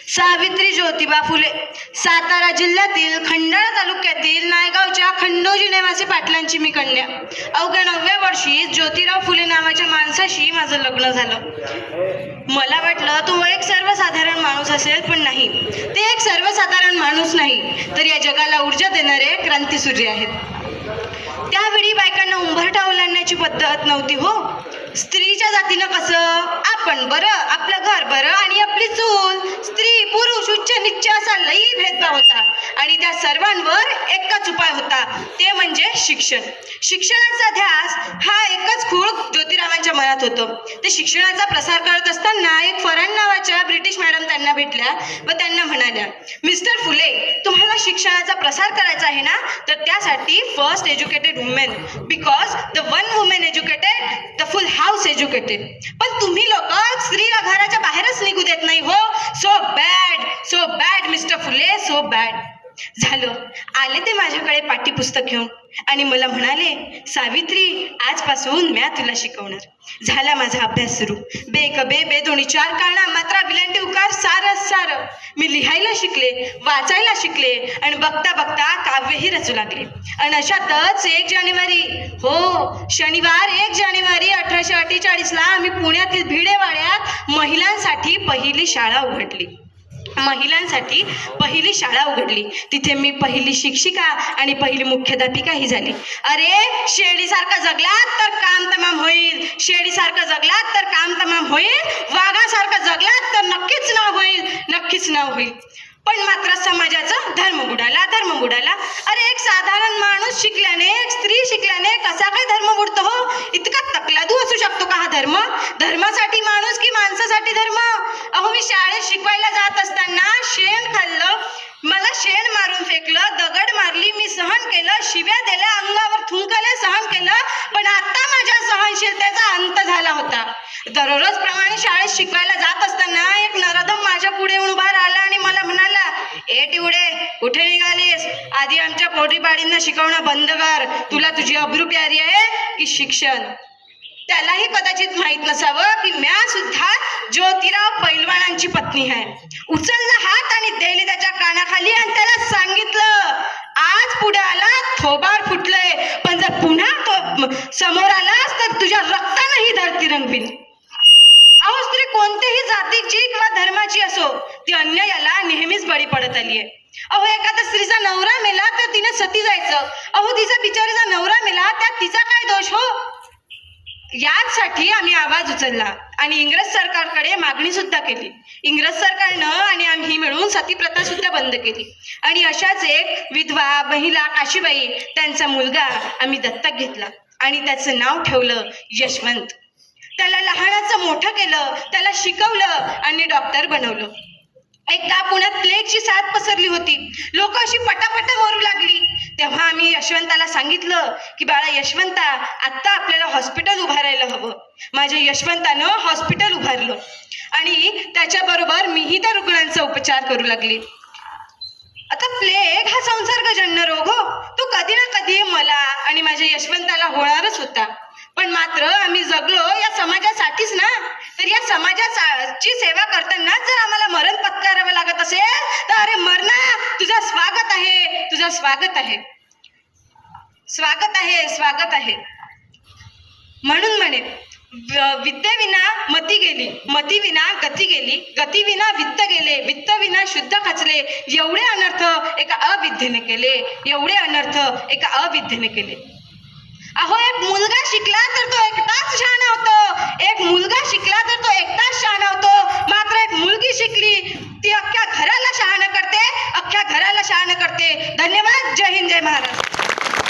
सावित्री ज्योतिबा फुले, सातारा जिल्ह्यातील खंडाळा तालुक्यातील नायगावच्या खंडोजी नेवासी पाटलांची मी कन्या. अवघ्या 9व्या वर्षी ज्योतिराव फुले नावाच्या माणसाशी माझं लग्न झालं. मला वाटलं तो एक सर्वसाधारण माणूस असेल, पण नाही, ते एक सर्वसाधारण माणूस नाही, तर या जगाला ऊर्जा देणारे क्रांतीसूर्य आहेत. त्यावेळी बायकांना उंबरठा ओलांडण्याची पद्धत नव्हती हो. स्त्रीच्या जातीनं कसं आपण बरं, आपलं घर बरं आणि आपली चूल, स्त्री पुरुष उच्च निच्च असा लई भेदभाव होता. आणि त्या सर्वांवर एकच उपाय होता, ते म्हणजे शिक्षण. शिक्षणाचा ध्यास हा एकच खूळ ज्योतिरावांच्या मनात होतं. ते शिक्षणाचा प्रसार करत असताना एक फरान नावाच्या ब्रिटिश मॅडम त्यांना भेटल्या व त्यांना म्हणाल्या, मिस्टर फुले, तुम्हाला शिक्षणाचा प्रसार करायचा आहे ना, तर त्यासाठी first educated women, because the one women educated the full house educated. पण तुम्ही लोक स्त्रीला घराच्या बाहेरच निघू देत नाही हो. सो बॅड मिस्टर फुले, सो बॅड. झालं, आले ते माझ्याकडे पाठ्यपुस्तक घेऊन आणि मला म्हणाले, सावित्री, आजपासून म्या तुला शिकवणार. झाला माझा अभ्यास सुरू. बे क बे, बे दोन्ही चार कारणा, मात्रा, विलांटी, उकार, सारं. मी लिहायला शिकले, वाचायला शिकले आणि बघता बघता काव्यही रचू लागले. आणि अशातच 1 जानेवारी, हो शनिवार 1 जानेवारी 1848ला आम्ही पुण्यातील भिडेवाड्यात महिलांसाठी पहिली शाळा उघडली. तिथे मी पहिली शिक्षिका आणि पहिली मुख्याध्यापिकाही झाली. अरे, शेळीसारखं जगलात तर काम तमाम होईल, शेळीसारखं जगलात तर काम तमाम होईल, वाघासारखं जगलात तर नक्कीच नाव होईल. पण मात्र समाजाचा धर्म बुडाला. अरे, एक साधारण माणूस शिकल्याने, एक स्त्री शिकल्याने कसा काय धर्म बुडतो हो? इतका तकलादू असू शकतो का हा धर्म? धर्मासाठी माणूस की माणसासाठी धर्म? अहो, मी शाळेत शिकवायला जात असताना शेण खाल्लं, मला शेण मारून फेकलं, दगड मारली, मी सहन केलं, शिव्या दिल्या, अंगावर थुंकले, सहन केलं. पण आता माझ्या सहनशीलतेचा अंत झाला होता. दररोज प्रमाणे शाळेत शिकवायला जात असताना एक नराधम माझ्या पुढे येऊन उभा राहिला आणि मला म्हणाला, ए टिवडे, कुठे निघालीस? आधी आमच्या पोटीपाडींना शिकवणं बंद कर. तुला तुझी अब्रू प्यारी आहे की शिक्षण? त्यालाही कदाचित माहीत नसावं की म्या सुद्धा ज्योतिराव पैलवानांची पत्नी आहे. उचलला हात आणि दिली त्याच्या कानाखाली आणि त्याला सांगितलं, आज पुढे आला थोबाड फुटलंय, पण जर पुन्हा तो समोर आलास तर तुझ्या रक्तानं ही धरती रंगवीन. अहो, स्त्री कोणत्याही जातीची किंवा धर्माची असो, ती अन्यायाला नेहमीच बळी पडत आली आहे. अहो, एखादा स्त्रीचा नवरा मेला तर तिने सती जायचं. अहो, तिचा बिचारीचा नवरा मेला, त्यात तिचा काय दोष हो? याचसाठी आम्ही आवाज उचलला आणि इंग्रज सरकारकडे मागणी सुद्धा केली. इंग्रज सरकारनं आणि आम्ही मिळून सतीप्रथा सुद्धा बंद केली. आणि अशाच एक विधवा महिला काशीबाई, त्यांचा मुलगा आम्ही दत्तक घेतला आणि त्याचं नाव ठेवलं यशवंत. त्याला लहानाचं मोठं केलं, त्याला शिकवलं आणि डॉक्टर बनवलं. एकदा पुण्यात प्लेगची साथ पसरली होती. लोक अशी पटापट मरू लागली. तेव्हा आम्ही यशवंताला सांगितलं की बाळा यशवंता, आत्ता आपल्याला हॉस्पिटल उभारायला हवं. माझ्या यशवंतानं हॉस्पिटल उभारलं आणि त्याच्याबरोबर मीही त्या रुग्णांचा उपचार करू लागली. आता प्लेग हा संसर्गजन्य रोग हो, तो कधी ना कधी मला आणि माझ्या यशवंताला होणारच होता. पण मात्र आम्ही जगलो या समाजासाठीच ना. तर या समाजाची सेवा करताना जर आम्हाला मरण पत्करावं लागत असेल तर अरे मरणा, तुझं स्वागत आहे. म्हणून म्हणे, विद्येविना मती गेली, मतीविना गती गेली, गतीविना वित्त गेले, वित्तविना शुद्ध खचले. एवढे अनर्थ एका अविद्येने केले. अहो, एक मुलगा शिकला तर तो एकटाच शहाणा